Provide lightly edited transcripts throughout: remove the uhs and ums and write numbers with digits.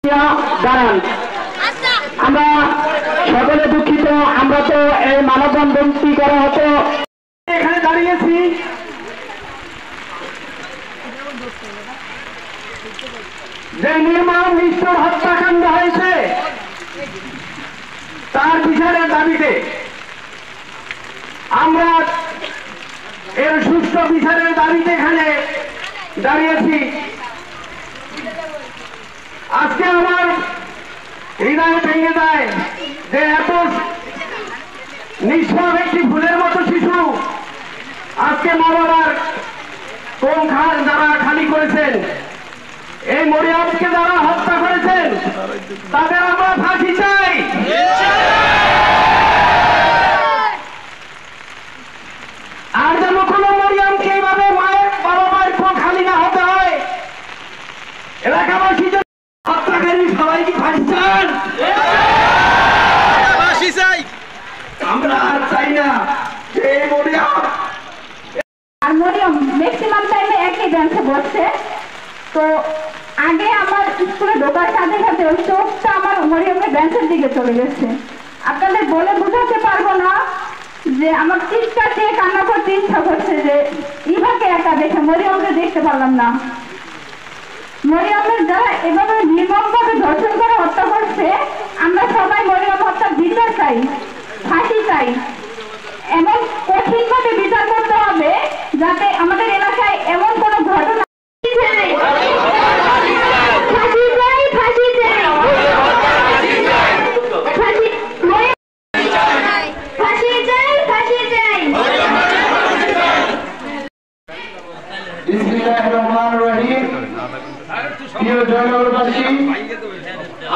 দাঁড়ান। আমরা সকলে দুঃখিত, আমরা তো এই মানববন্ধনটি করা হতো এখানে দাঁড়িয়েছি যে নির্মম নিষ্ঠুর হত্যাকাণ্ড হয়েছে তার বিচারের দাবিতে আমরা এর সুষ্ঠু বিচারের দাবিতে এখানে দাঁড়িয়েছি। আজকে আমার হৃদয় ভেঙে দেয় যে এত নিষ্পাপ একটি ফুলের মতো শিশু আজকে মা বাবার কোন খাল যারা খালি করেছেন, এই মরিয়মকে যারা হত্যা করেছেন তাদের আমরা ফাঁসি চাই। আর যেন কোনো মরিয়মকে এইভাবে মায়ের বাবা মায়ের কোন খালি না হতে হয়। এলাকাবাসী হত্যাকারী সবাইকে ফাঁসি চান, ফাঁসি চাই। আমরা আর চাই না যে মরিয়ম ম্যাক্সিমাম টাইমে একই বেঞ্চে বসছে। তো আগে আমার স্কুলে ঢোকার সাথে সাথে ওই চোখটা আমার মরিয়মের বেঞ্চের দিকে চলে গেছে। আপনাদের বলে বোঝাতে পারবো না যে আমার চিৎকার দিয়ে কান্না করতে ইচ্ছা করছে যে ইভাকে একা দেখে মরিয়মকে দেখতে পারলাম না। মরিয়মের যারা এভাবে নির্মমভাবে ধর্ষণ করে হত্যা করছে, আমরা সবাই মরিয়ম হত্যার বিচার চাই, ফাঁসি চাই। এমন কঠিনভাবে বিচার করতে হবে যাতে আমাদের এলাকায় এমন কোনো ঘটনা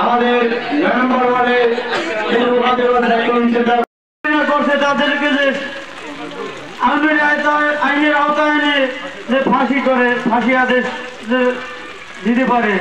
আমাদের করছে তাদেরকে যে আইনের আওতায় এনে যে ফাঁসি করে ফাঁসি আদেশ দিতে পারে।